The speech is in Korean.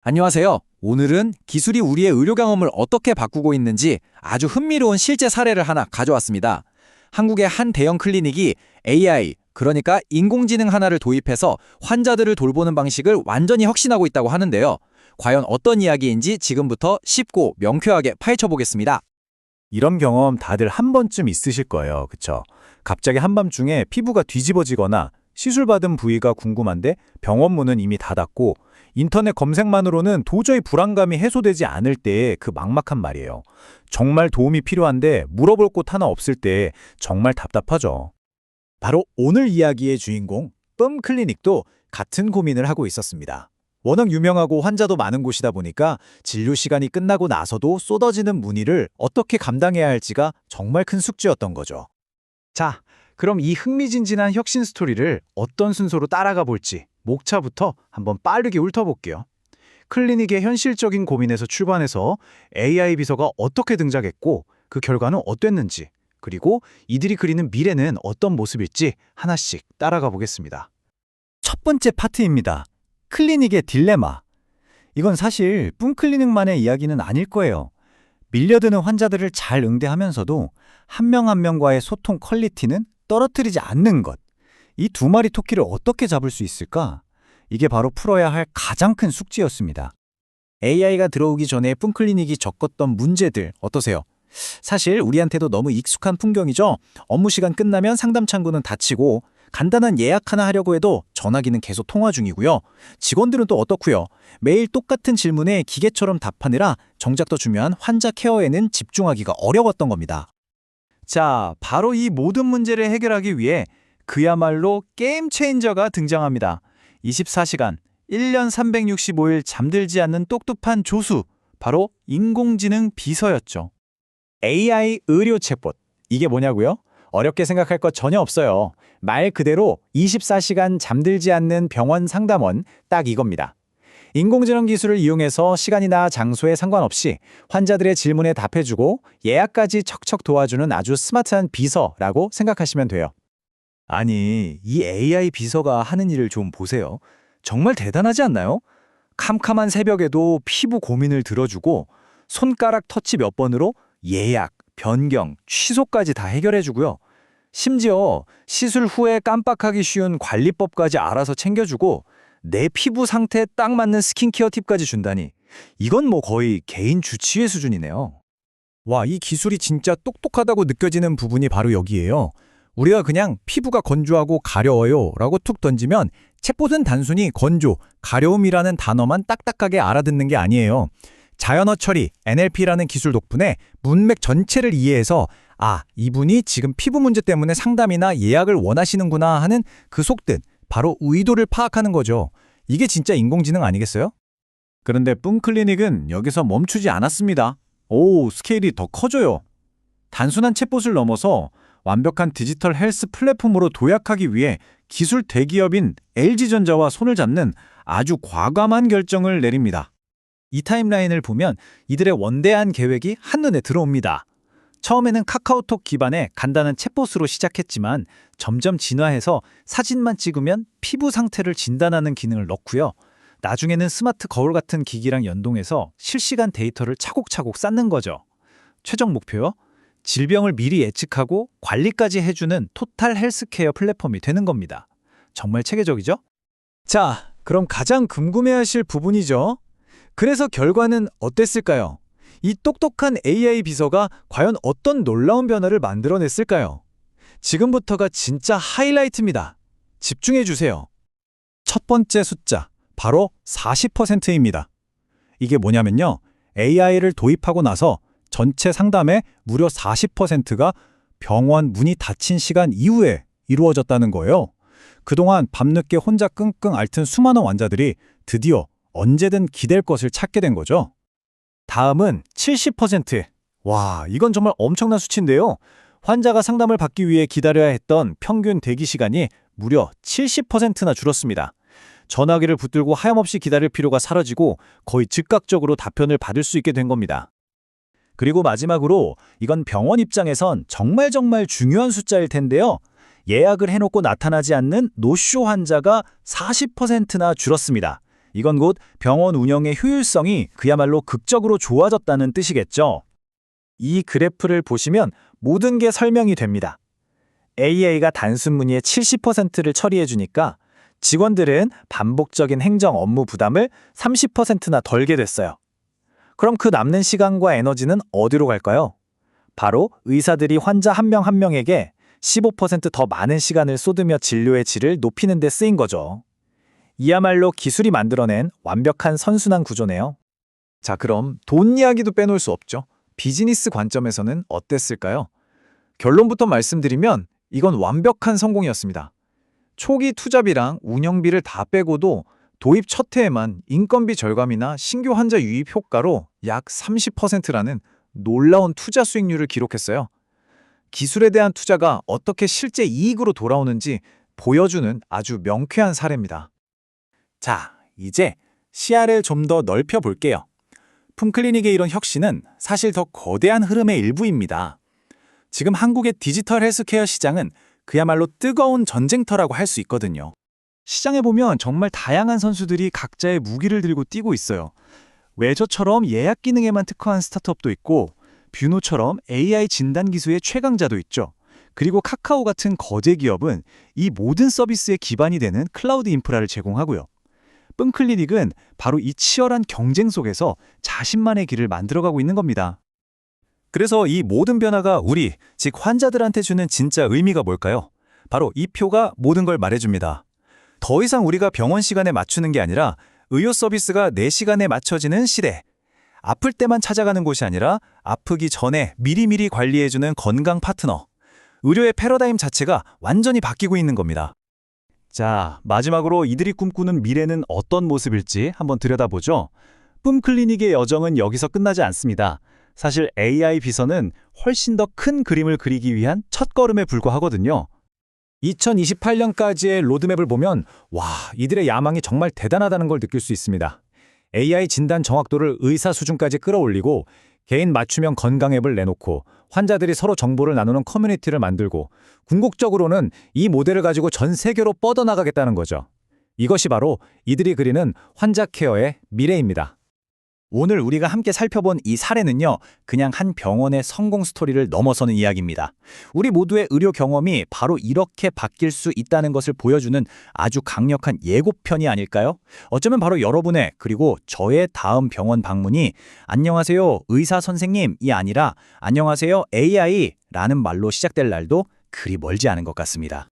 안녕하세요. 오늘은 기술이 우리의 의료 경험을 어떻게 바꾸고 있는지 아주 흥미로운 실제 사례를 하나 가져왔습니다. 한국의 한 대형 클리닉이 AI, 그러니까 인공지능 하나를 도입해서 환자들을 돌보는 방식을 완전히 혁신하고 있다고 하는데요. 과연 어떤 이야기인지 지금부터 쉽고 명쾌하게 파헤쳐 보겠습니다. 이런 경험 다들 한 번쯤 있으실 거예요. 그쵸? 갑자기 한밤중에 피부가 뒤집어지거나 시술받은 부위가 궁금한데 병원 문은 이미 닫았고 인터넷 검색만으로는 도저히 불안감이 해소되지 않을 때의 그 막막한 말이에요. 정말 도움이 필요한데 물어볼 곳 하나 없을 때 정말 답답하죠. 바로 오늘 이야기의 주인공 뿜 클리닉도 같은 고민을 하고 있었습니다. 워낙 유명하고 환자도 많은 곳이다 보니까 진료 시간이 끝나고 나서도 쏟아지는 문의를 어떻게 감당해야 할지가 정말 큰 숙제였던 거죠. 자, 그럼 이 흥미진진한 혁신 스토리를 어떤 순서로 따라가 볼지 목차부터 한번 빠르게 훑어볼게요. 클리닉의 현실적인 고민에서 출발해서 AI 비서가 어떻게 등장했고 그 결과는 어땠는지, 그리고 이들이 그리는 미래는 어떤 모습일지 하나씩 따라가 보겠습니다. 첫 번째 파트입니다. 클리닉의 딜레마. 이건 사실 뿜 클리닉만의 이야기는 아닐 거예요. 밀려드는 환자들을 잘 응대하면서도 한 명 한 명과의 소통 퀄리티는 떨어뜨리지 않는 것. 이 두 마리 토끼를 어떻게 잡을 수 있을까? 이게 바로 풀어야 할 가장 큰 숙제였습니다. AI가 들어오기 전에 뿜 클리닉이 겪었던 문제들 어떠세요? 사실 우리한테도 너무 익숙한 풍경이죠. 업무 시간 끝나면 상담 창구는 닫히고 간단한 예약 하나 하려고 해도 전화기는 계속 통화 중이고요. 직원들은 또 어떻고요? 매일 똑같은 질문에 기계처럼 답하느라 정작 더 중요한 환자 케어에는 집중하기가 어려웠던 겁니다. 자, 바로 이 모든 문제를 해결하기 위해 그야말로 게임 체인저가 등장합니다. 24시간, 1년 365일 잠들지 않는 똑똑한 조수, 바로 인공지능 비서였죠. AI 의료 챗봇, 이게 뭐냐고요? 어렵게 생각할 것 전혀 없어요. 말 그대로 24시간 잠들지 않는 병원 상담원, 딱 이겁니다. 인공지능 기술을 이용해서 시간이나 장소에 상관없이 환자들의 질문에 답해주고 예약까지 척척 도와주는 아주 스마트한 비서라고 생각하시면 돼요. 아니, 이 AI 비서가 하는 일을 좀 보세요. 정말 대단하지 않나요? 캄캄한 새벽에도 피부 고민을 들어주고 손가락 터치 몇 번으로 예약, 변경, 취소까지 다 해결해주고요. 심지어 시술 후에 깜빡하기 쉬운 관리법까지 알아서 챙겨주고 내 피부 상태에 딱 맞는 스킨케어 팁까지 준다니 이건 뭐 거의 개인 주치의 수준이네요. 와, 이 기술이 진짜 똑똑하다고 느껴지는 부분이 바로 여기예요. 우리가 그냥 피부가 건조하고 가려워요 라고 툭 던지면 챗봇은 단순히 건조, 가려움이라는 단어만 딱딱하게 알아듣는 게 아니에요. 자연어 처리, NLP라는 기술 덕분에 문맥 전체를 이해해서 아, 이분이 지금 피부 문제 때문에 상담이나 예약을 원하시는구나 하는 그 속뜻, 바로 의도를 파악하는 거죠. 이게 진짜 인공지능 아니겠어요? 그런데 뿜 클리닉은 여기서 멈추지 않았습니다. 오, 스케일이 더 커져요. 단순한 챗봇을 넘어서 완벽한 디지털 헬스 플랫폼으로 도약하기 위해 기술 대기업인 LG전자와 손을 잡는 아주 과감한 결정을 내립니다. 이 타임라인을 보면 이들의 원대한 계획이 한눈에 들어옵니다. 처음에는 카카오톡 기반의 간단한 챗봇으로 시작했지만 점점 진화해서 사진만 찍으면 피부 상태를 진단하는 기능을 넣고요. 나중에는 스마트 거울 같은 기기랑 연동해서 실시간 데이터를 차곡차곡 쌓는 거죠. 최종 목표요? 질병을 미리 예측하고 관리까지 해주는 토탈 헬스케어 플랫폼이 되는 겁니다. 정말 체계적이죠? 자, 그럼 가장 궁금해하실 부분이죠. 그래서 결과는 어땠을까요? 이 똑똑한 AI 비서가 과연 어떤 놀라운 변화를 만들어냈을까요? 지금부터가 진짜 하이라이트입니다. 집중해주세요. 첫 번째 숫자, 바로 40%입니다. 이게 뭐냐면요. AI를 도입하고 나서 전체 상담의 무려 40%가 병원 문이 닫힌 시간 이후에 이루어졌다는 거예요. 그동안 밤늦게 혼자 끙끙 앓던 수많은 환자들이 드디어 언제든 기댈 것을 찾게 된 거죠. 다음은 70%. 와, 이건 정말 엄청난 수치인데요. 환자가 상담을 받기 위해 기다려야 했던 평균 대기 시간이 무려 70%나 줄었습니다. 전화기를 붙들고 하염없이 기다릴 필요가 사라지고 거의 즉각적으로 답변을 받을 수 있게 된 겁니다. 그리고 마지막으로 이건 병원 입장에선 정말 중요한 숫자일 텐데요. 예약을 해놓고 나타나지 않는 노쇼 환자가 40%나 줄었습니다. 이건 곧 병원 운영의 효율성이 그야말로 극적으로 좋아졌다는 뜻이겠죠. 이 그래프를 보시면 모든 게 설명이 됩니다. AI가 단순 문의의 70%를 처리해 주니까 직원들은 반복적인 행정 업무 부담을 30%나 덜게 됐어요. 그럼 그 남는 시간과 에너지는 어디로 갈까요? 바로 의사들이 환자 한 명 한 명에게 15%더 많은 시간을 쏟으며 진료의 질을 높이는 데 쓰인 거죠. 이야말로 기술이 만들어낸 완벽한 선순환 구조네요. 자, 그럼 돈 이야기도 빼놓을 수 없죠. 비즈니스 관점에서는 어땠을까요? 결론부터 말씀드리면 이건 완벽한 성공이었습니다. 초기 투자비랑 운영비를 다 빼고도 도입 첫 해에만 인건비 절감이나 신규 환자 유입 효과로 약 30%라는 놀라운 투자 수익률을 기록했어요. 기술에 대한 투자가 어떻게 실제 이익으로 돌아오는지 보여주는 아주 명쾌한 사례입니다. 자, 이제 시야를 좀 더 넓혀 볼게요. 품클리닉의 이런 혁신은 사실 더 거대한 흐름의 일부입니다. 지금 한국의 디지털 헬스케어 시장은 그야말로 뜨거운 전쟁터라고 할 수 있거든요. 시장에 보면 정말 다양한 선수들이 각자의 무기를 들고 뛰고 있어요. 외저처럼 예약 기능에만 특화한 스타트업도 있고 뷰노처럼 AI 진단 기술의 최강자도 있죠. 그리고 카카오 같은 거대 기업은 이 모든 서비스의 기반이 되는 클라우드 인프라를 제공하고요. 뿜클리닉은 바로 이 치열한 경쟁 속에서 자신만의 길을 만들어가고 있는 겁니다. 그래서 이 모든 변화가 우리, 즉 환자들한테 주는 진짜 의미가 뭘까요? 바로 이 표가 모든 걸 말해줍니다. 더 이상 우리가 병원 시간에 맞추는 게 아니라 의료 서비스가 내 시간에 맞춰지는 시대. 아플 때만 찾아가는 곳이 아니라 아프기 전에 미리미리 관리해주는 건강 파트너. 의료의 패러다임 자체가 완전히 바뀌고 있는 겁니다. 자, 마지막으로 이들이 꿈꾸는 미래는 어떤 모습일지 한번 들여다보죠. 뿜클리닉의 여정은 여기서 끝나지 않습니다. 사실 AI 비서는 훨씬 더 큰 그림을 그리기 위한 첫걸음에 불과하거든요. 2028년까지의 로드맵을 보면 와, 이들의 야망이 정말 대단하다는 걸 느낄 수 있습니다. AI 진단 정확도를 의사 수준까지 끌어올리고 개인 맞춤형 건강 앱을 내놓고 환자들이 서로 정보를 나누는 커뮤니티를 만들고 궁극적으로는 이 모델을 가지고 전 세계로 뻗어나가겠다는 거죠. 이것이 바로 이들이 그리는 환자 케어의 미래입니다. 오늘 우리가 함께 살펴본 이 사례는요, 그냥 한 병원의 성공 스토리를 넘어서는 이야기입니다. 우리 모두의 의료 경험이 바로 이렇게 바뀔 수 있다는 것을 보여주는 아주 강력한 예고편이 아닐까요? 어쩌면 바로 여러분의 그리고 저의 다음 병원 방문이 안녕하세요 의사 선생님이 아니라 안녕하세요 AI라는 말로 시작될 날도 그리 멀지 않은 것 같습니다.